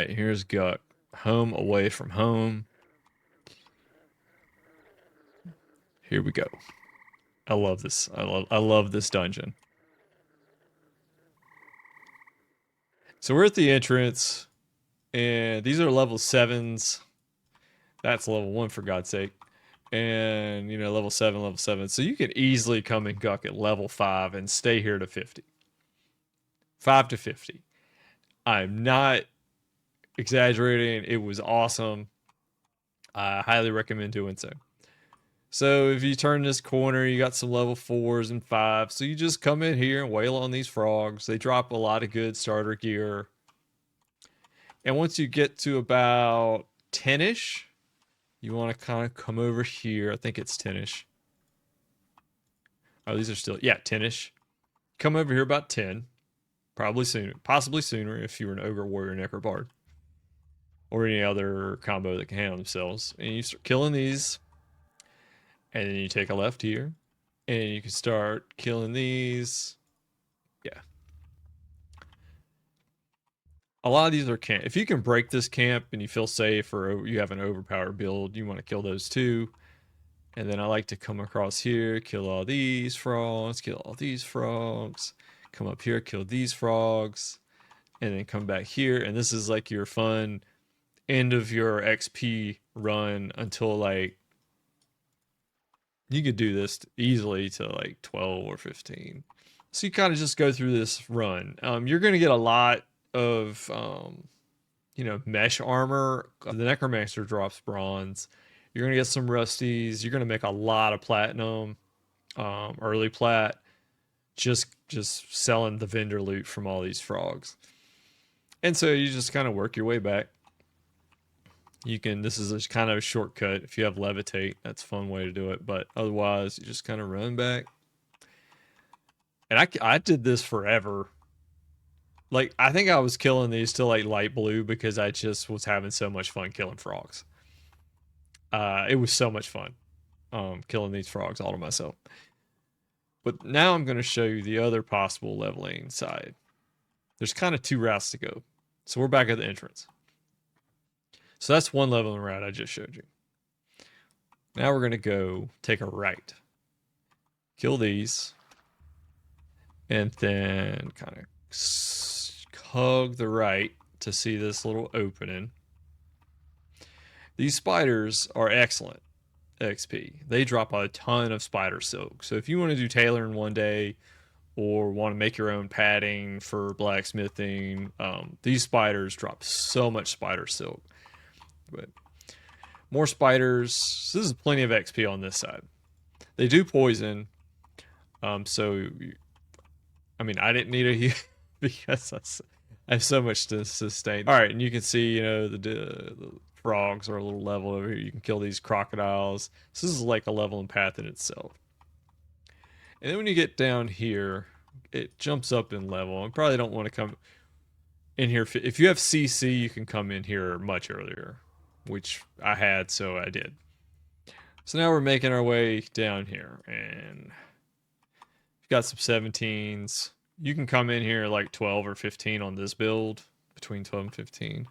right, here's Guck. Home away from home. Here we go. I love this. I love this dungeon. So we're at the entrance, and these are level 7s. That's level 1 for God's sake. And level 7, level 7. So you can easily come and Guck at level 5 and stay here to 50. 5 to 50. I'm not exaggerating. It was awesome. I highly recommend doing so. So if you turn this corner, you got some level 4s and 5s. So you just come in here and wail on these frogs. They drop a lot of good starter gear. And once you get to about 10ish, you want to kind of come over here. I think it's 10ish. Oh, these are still, yeah, 10ish. Come over here about 10. Probably sooner, possibly sooner if you were an Ogre Warrior Necrobard. Or any other combo that can handle themselves. And you start killing these. And then you take a left here. And you can start killing these. Yeah. A lot of these are camp. If you can break this camp and you feel safe or you have an overpowered build, you want to kill those too. And then I like to come across here, kill all these frogs, kill all these frogs. Come up here, kill these frogs. And then come back here. And this is like your fun end of your XP run until like you could do this easily to like 12 or 15. So you kind of just go through this run. You're going to get a lot of mesh armor. The Necromancer drops bronze. You're going to get some rusties. You're going to make a lot of platinum, early plat, just selling the vendor loot from all these frogs. And so you just kind of work your way back. This is a kind of a shortcut. If you have levitate, that's a fun way to do it. But otherwise, you just kind of run back. And I did this forever. Like, I think I was killing these till like light blue because I just was having so much fun killing frogs. It was so much fun killing these frogs all to myself. But now I'm going to show you the other possible leveling side. There's kind of 2 routes to go. So we're back at the entrance. So that's one leveling route I just showed you. Now we're going to go take a right. Kill these. And then kind of hug the right to see this little opening. These spiders are excellent XP. They drop a ton of spider silk. So if you want to do tailoring one day or want to make your own padding for blacksmithing, these spiders drop so much spider silk. But more spiders. So this is plenty of XP on this side. They do poison. So I mean, I didn't need a heal because I have so much to sustain. All right, and you can see, the frogs are a little level over here. You can kill these crocodiles. So this is like a leveling path in itself. And then when you get down here, it jumps up in level. And probably don't want to come in here. If you have CC, you can come in here much earlier, which I had, so I did. So now we're making our way down here, and we've got some 17s. You can come in here like 12 or 15 on this build, between 12 and 15.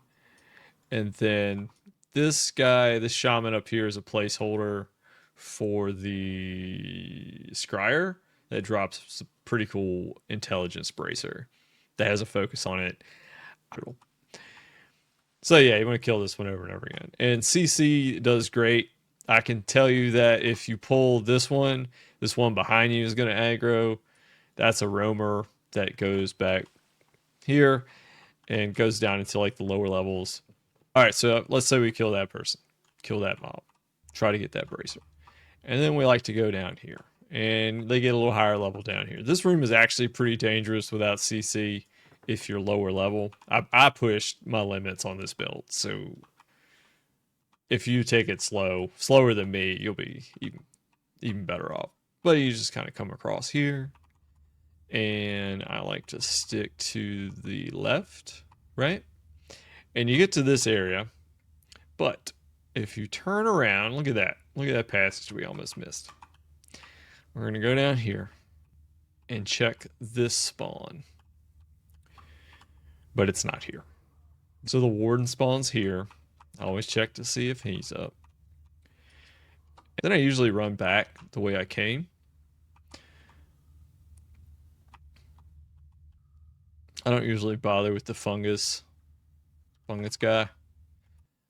And then this guy, this shaman up here is a placeholder for the Scryer that drops some pretty cool intelligence bracer that has a focus on it. So yeah, you want to kill this one over and over again. And CC does great. I can tell you that if you pull this one behind you is going to aggro. That's a roamer that goes back here and goes down into like the lower levels. All right, so let's say we kill that person, kill that mob, try to get that bracer. And then we like to go down here and they get a little higher level down here. This room is actually pretty dangerous without CC if you're lower level. I pushed my limits on this build, so if you take it slower than me, you'll be even better off. But you just kind of come across here. And I like to stick to the left, right? And you get to this area. But if you turn around, look at that. Look at that passage we almost missed. We're going to go down here and check this spawn. But it's not here. So the Warden spawns here. I always check to see if he's up. Then I usually run back the way I came. I don't usually bother with the fungus guy.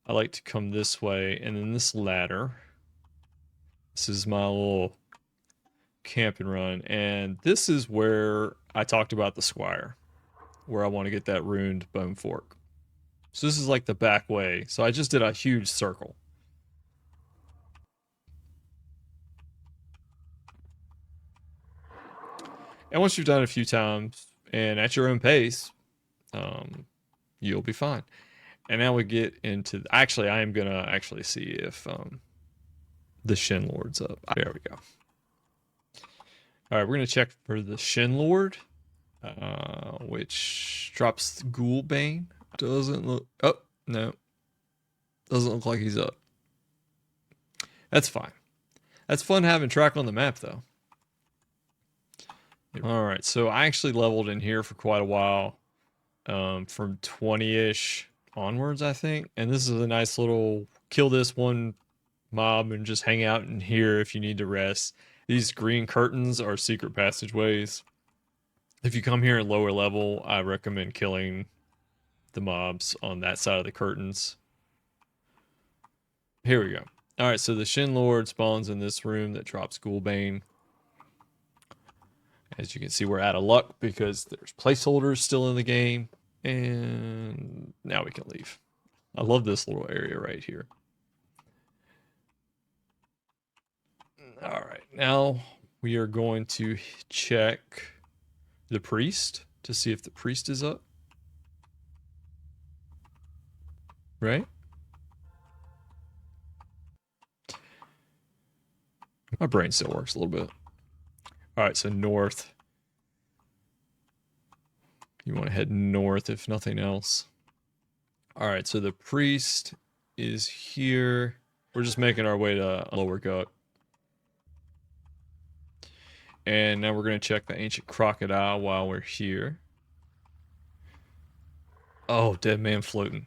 I like to come this way, and then this ladder. This is my little camp and run, and this is where I talked about the Squire, where I want to get that ruined bone fork. So this is like the back way. So I just did a huge circle. And once you've done it a few times and at your own pace, you'll be fine. And now we get into, actually, I am gonna actually see if the Shin Lord's up. There we go. All right, we're gonna check for the Shin Lord, which drops Ghoulbane. Doesn't look. Oh no, doesn't look like he's up. That's fine. That's fun having track on the map though. All right, so I actually leveled in here for quite a while, from 20-ish onwards, I think. And this is a nice little kill this one mob and just hang out in here if you need to rest. These green curtains are secret passageways. If you come here at lower level, I recommend killing the mobs on that side of the curtains. Here we go. All right, so the Shin Lord spawns in this room that drops Ghoulbane. As you can see, we're out of luck because there's placeholders still in the game. And now we can leave. I love this little area right here. All right, now we are going to check the priest to see if the priest is up. Right? My brain still works a little bit. All right, so north. You want to head north if nothing else. All right, so the priest is here. We're just making our way to Lower Gut. And now we're going to check the ancient crocodile while we're here. Oh, dead man floating.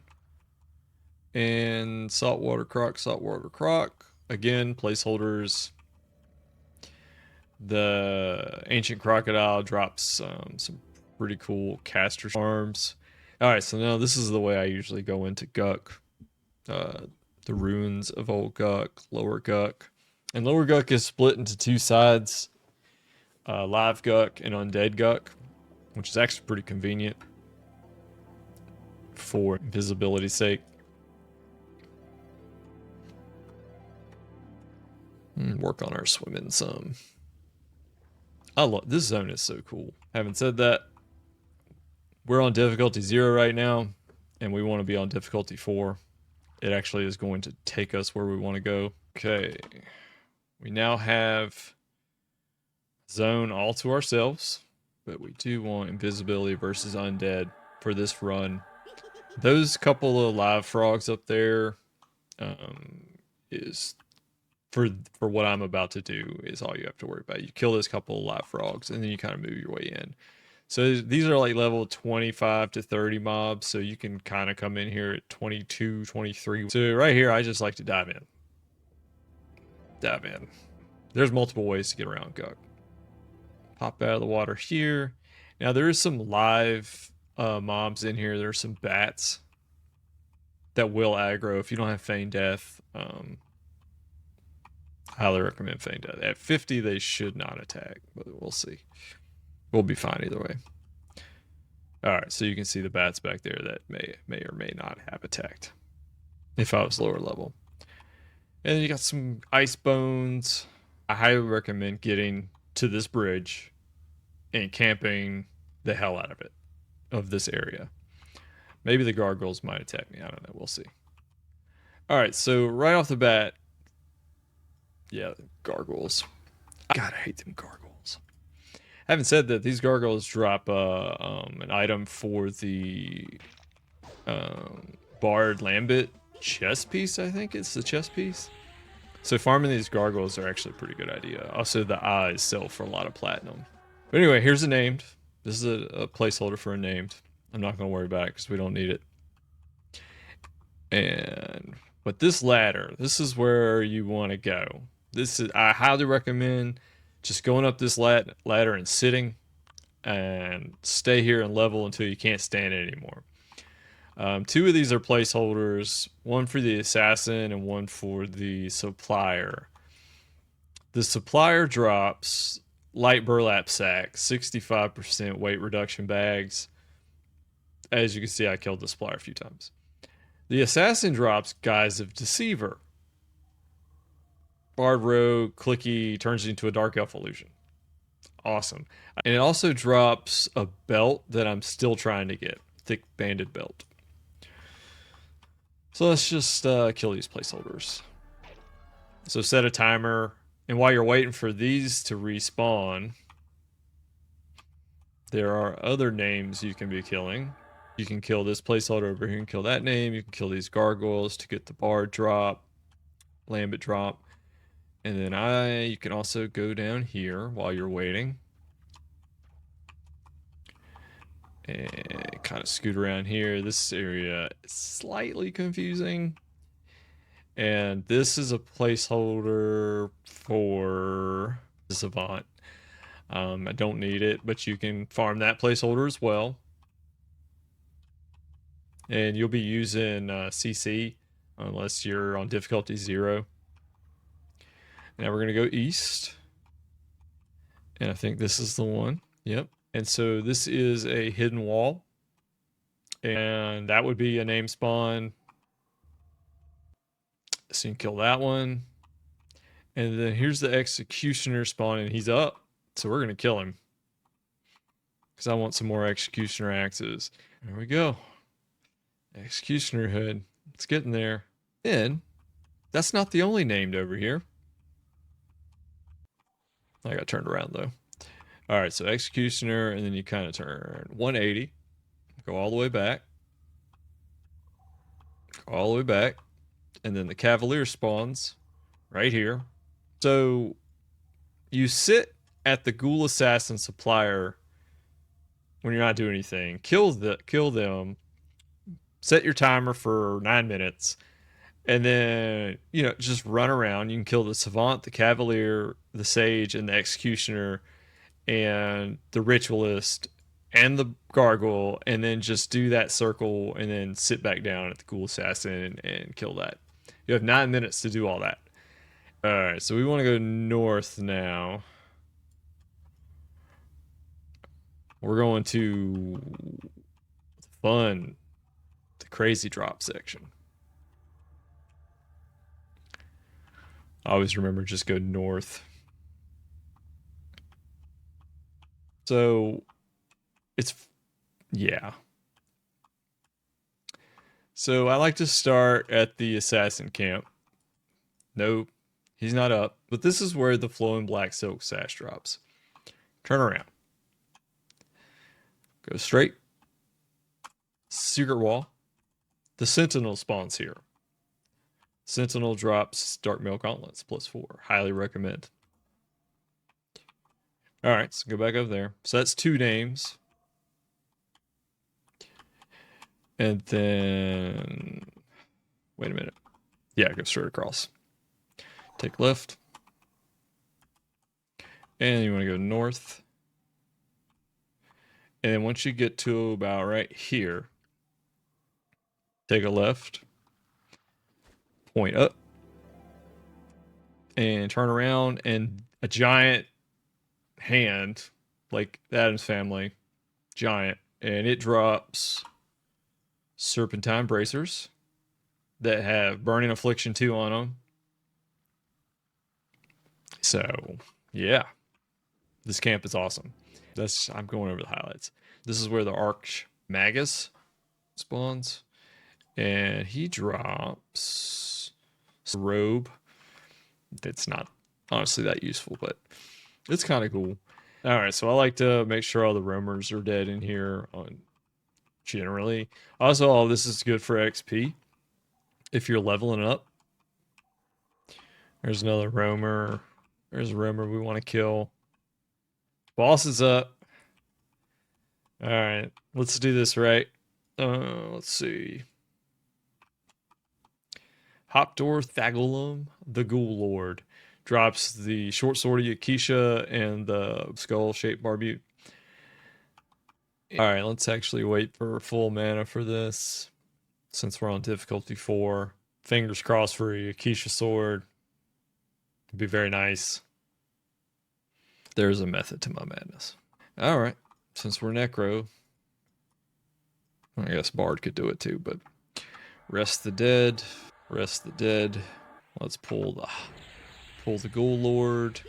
And saltwater croc, saltwater croc. Again, placeholders. The ancient crocodile drops some pretty cool caster arms. All right, so now this is the way I usually go into Guk. The ruins of Old Guk, Lower Guk. And Lower Guk is split into two sides. Live Guk and Undead Guk, which is actually pretty convenient for visibility's sake. Work on our swimming some. I love this zone is so cool. Having said that, we're on difficulty 0 right now, and we want to be on difficulty 4. It actually is going to take us where we want to go. Okay, we now have zone all to ourselves, but we do want invisibility versus undead for this run. Those couple of live frogs up there is for what I'm about to do is all you have to worry about. You kill this couple of live frogs and then you kind of move your way in. So these are like level 25 to 30 mobs, so you can kind of come in here at 22, 23. So right here, I just like to dive in. Dive in. There's multiple ways to get around Guk. Pop out of the water here. Now there is some live mobs in here. There's some bats that will aggro if you don't have Feign Death. Highly recommend Feign Death. At 50, they should not attack, but we'll see. We'll be fine either way. All right, so you can see the bats back there that may or may not have attacked if I was lower level. And then you got some ice bones. I highly recommend getting to this bridge and camping the hell out of it, of this area. Maybe the gargoyles might attack me. I don't know. We'll see. All right, so right off the bat, yeah, gargoyles. God, I hate them gargoyles. Having said that, these gargoyles drop an item for the Bard Lambit chest piece, I think it's the chest piece. So farming these gargoyles are actually a pretty good idea. Also, the eyes sell for a lot of platinum. But anyway, here's a named. This is a placeholder for a named. I'm not going to worry about it because we don't need it. But this ladder, this is where you want to go. I highly recommend just going up this ladder and sitting and stay here and level until you can't stand it anymore. Two of these are placeholders, one for the assassin and one for the supplier. The supplier drops light burlap sack, 65% weight reduction bags. As you can see, I killed the supplier a few times. The assassin drops Guise of Deceiver. Bard Rogue, clicky, turns you into a dark elf illusion. Awesome. And it also drops a belt that I'm still trying to get. Thick banded belt. So let's just kill these placeholders. So set a timer. And while you're waiting for these to respawn, there are other names you can be killing. You can kill this placeholder over here and kill that name. You can kill these gargoyles to get the bard drop, lambent drop. And then you can also go down here while you're waiting. And kind of scoot around here. This area is slightly confusing. And this is a placeholder for the Savant. I don't need it, but you can farm that placeholder as well. And you'll be using CC unless you're on difficulty 0. Now we're going to go east. And I think this is the one. Yep. And so this is a hidden wall. And that would be a name spawn. So you can kill that one. And then here's the executioner spawn, and he's up. So we're going to kill him. Because I want some more executioner axes. There we go. Executioner hood. It's getting there. Then, that's not the only named over here. I got turned around though. All right, so executioner, and then you kind of turn 180. Go all the way back. Go all the way back. And then the cavalier spawns right here. So you sit at the Ghoul Assassin Supplier when you're not doing anything. Kill them. Set your timer for 9 minutes. And then, just run around. You can kill the Savant, the Cavalier, the Sage, and the Executioner, and the Ritualist, and the Gargoyle, and then just do that circle, and then sit back down at the Ghoul Assassin and kill that. You have 9 minutes to do all that. Alright, so we want to go north now. We're going to the crazy drop section. I always remember just go north. So yeah. So I like to start at the assassin camp. Nope, he's not up. But this is where the flowing black silk sash drops. Turn around. Go straight. Secret wall. The sentinel spawns here. Sentinel drops Dark Mail Gauntlets +4. Highly recommend. Alright, so go back over there. So that's 2 names. And then... Wait a minute. Yeah, go straight across. Take left. And you want to go north. And then once you get to about right here, take a left. Point up. And turn around, and a giant hand, like the Addams Family, giant, and it drops Serpentine Bracers that have Burning Affliction 2 on them. So, yeah. This camp is awesome. I'm going over the highlights. This is where the Arch Magus spawns. And he drops a robe that's not honestly that useful, but it's kind of cool. All right, so I like to make sure all the roamers are dead in here generally. Also, all this is good for XP if you're leveling up. There's another roamer. There's a roamer we want to kill. Boss is up. All right, let's do this right. Let's see. Hopdorthagulum, the Ghoul Lord. Drops the short sword of Ykesha and the skull-shaped barbute. Alright, let's actually wait for full mana for this. Since we're on difficulty 4. Fingers crossed for a Ykesha sword. It'd be very nice. There's a method to my madness. Alright, since we're Necro, I guess Bard could do it too, but rest the dead. Rest the dead. Let's pull the Ghoul Lord.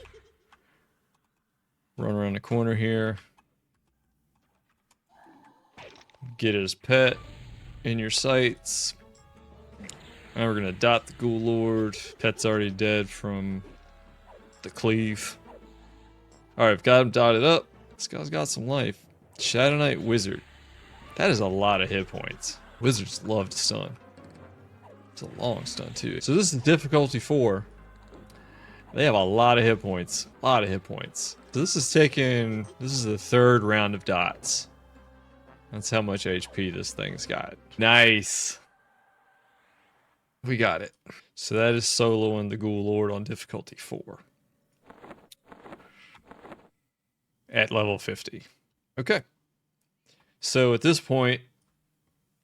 Run around the corner here. Get his pet in your sights. Now we're gonna dot the Ghoul Lord. Pet's already dead from the cleave. Alright, I've got him dotted up. This guy's got some life. Shadow Knight Wizard. That is a lot of hit points. Wizards love to stun. It's a long stun too. So this is difficulty 4. They have a lot of hit points. A lot of hit points. So this is the 3rd round of dots. That's how much HP this thing's got. Nice. We got it. So that is soloing the Ghoul Lord on difficulty 4. At level 50. Okay. So at this point,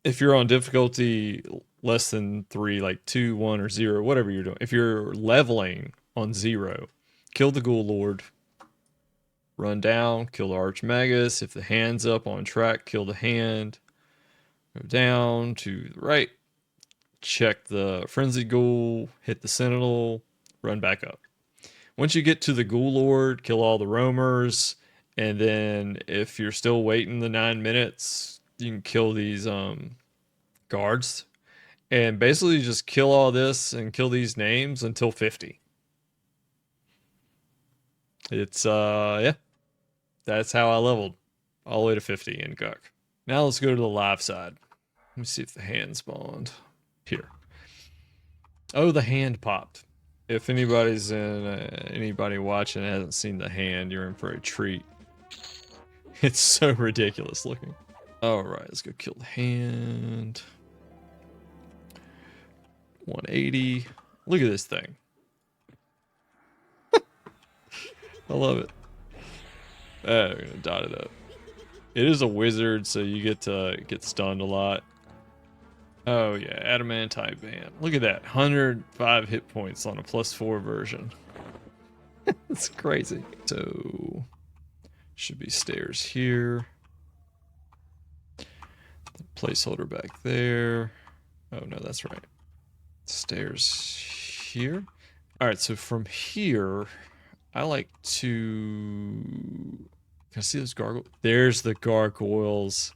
if you're on difficulty less than 3, like 2, 1, or 0, whatever you're doing, if you're leveling on 0, kill the Ghoul Lord. Run down, kill the Archmagus. If the hand's up on track, kill the hand. Go down to the right. Check the Frenzied Ghoul. Hit the Sentinel. Run back up. Once you get to the Ghoul Lord, kill all the roamers. And then if you're still waiting the 9 minutes, you can kill these guards. And basically just kill all this and kill these names until 50. It's, yeah. That's how I leveled. All the way to 50 in Guk. Now let's go to the live side. Let me see if the hand spawned. Here. Oh, the hand popped. If anybody's anybody watching hasn't seen the hand, you're in for a treat. It's so ridiculous looking. Alright, let's go kill the hand. 180. Look at this thing. I love it. We're gonna dot it up. It is a wizard, so you get to get stunned a lot. Oh yeah, adamantite band. Look at that, 105 hit points on a +4 version. It's crazy. So should be stairs here. The placeholder back there. Oh no, that's right. Stairs here. All right, so from here, I like to. Can I see those gargoyles? There's the gargoyles.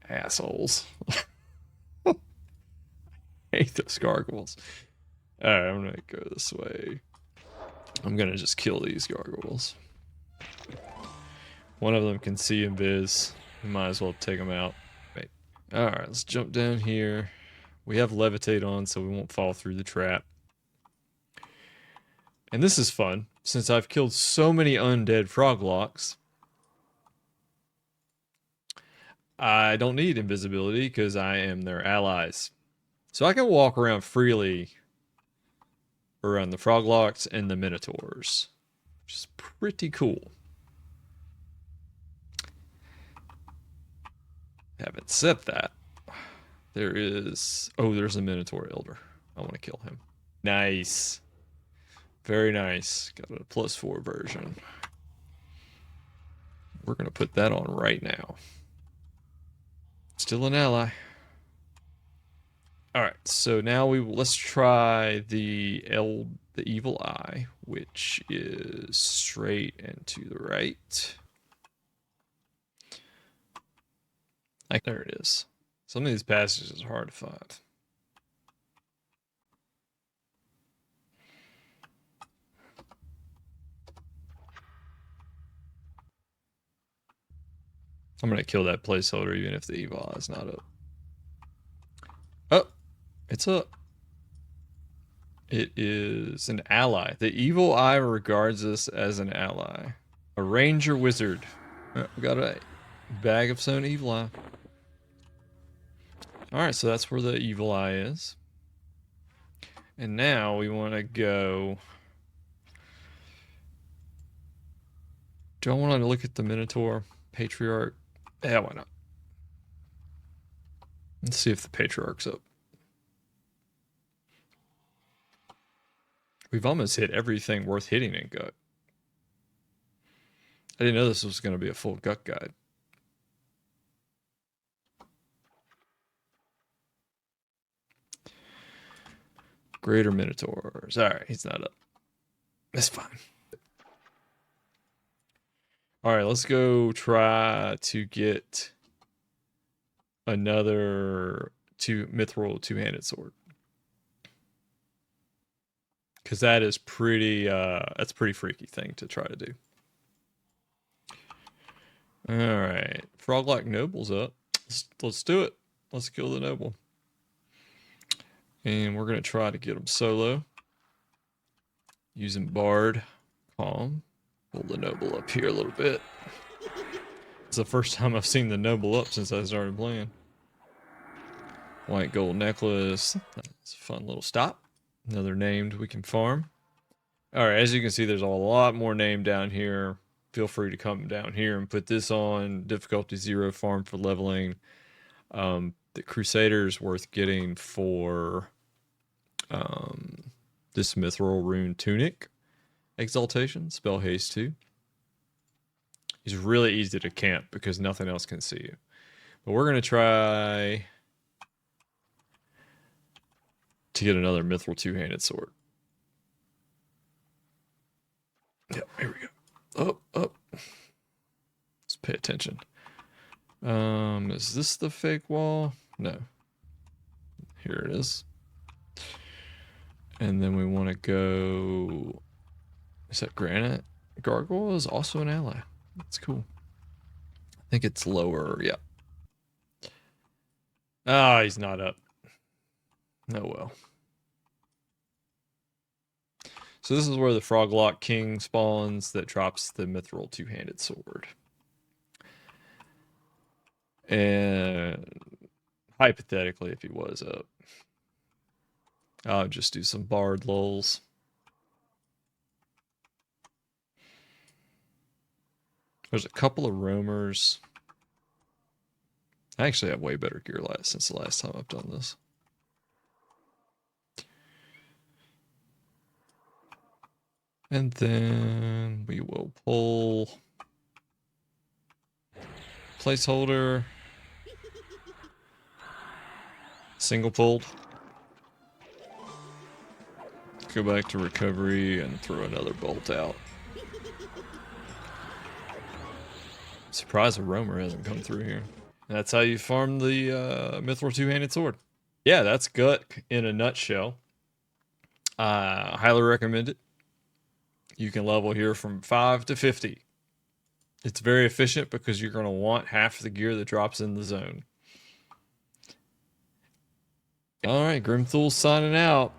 Assholes. I hate those gargoyles. Alright, I'm gonna go this way. I'm gonna just kill these gargoyles. One of them can see invis. We might as well take them out. Wait. Alright, let's jump down here. We have levitate on, so we won't fall through the trap. And this is fun, since I've killed so many undead Frogloks. I don't need invisibility because I am their allies. So I can walk around freely around the Frogloks and the Minotaurs, which is pretty cool. Having said that, there's a Minotaur Elder. I want to kill him. Nice. Very nice. Got a +4 version. We're going to put that on right now. Still an ally. Alright, so now let's try the evil eye, which is straight and to the right. There it is. Some of these passages are hard to find. I'm gonna kill that placeholder even if the evil eye is not up. Oh, it's up. It is an ally. The evil eye regards us as an ally. A ranger wizard. Oh, we got a bag of sewn evil eye. Alright, so that's where the evil eye is. And now we want to go. Do I want to look at the Minotaur Patriarch? Yeah, why not? Let's see if the Patriarch's up. We've almost hit everything worth hitting in Gut. I didn't know this was going to be a full Gut guide. Greater Minotaurs. Alright, he's not up. That's fine. Alright, let's go try to get another Mithril two-handed sword. Because that is pretty, that's a pretty freaky thing to try to do. Alright, Froglok Noble's up. Let's do it. Let's kill the Noble. And we're going to try to get him solo. Using Bard. Calm. Pull the Noble up here a little bit. It's the first time I've seen the Noble up since I started playing. White gold necklace. That's a fun little stop. Another named we can farm. Alright, as you can see, there's a lot more named down here. Feel free to come down here and put this on. Difficulty 0, farm for leveling. The Crusader's worth getting for this Mithril Rune Tunic Exaltation, Spell Haste 2. He's really easy to camp because nothing else can see you. But we're going to try to get another Mithril two-handed sword. Yep, here we go. Up. Let's pay attention. Is this the fake wall? No. Here it is. And then we want to go... Is that granite? Gargoyle is also an ally. That's cool. I think it's lower. Yeah. Ah, he's not up. Oh well. So this is where the Froglok King spawns that drops the Mithril two-handed sword. And hypothetically, if he was up, I'll just do some Bard lulls. There's a couple of roamers. I actually have way better gear since the last time I've done this. And then we will pull placeholder. Single pulled. Go back to recovery and throw another bolt out. Surprised a roamer hasn't come through here. That's how you farm the Mithril two-handed sword. Yeah, that's Gut in a nutshell. Highly recommend it. You can level here from 5 to 50. It's very efficient because you're going to want half the gear that drops in the zone. All right, Grimthule signing out.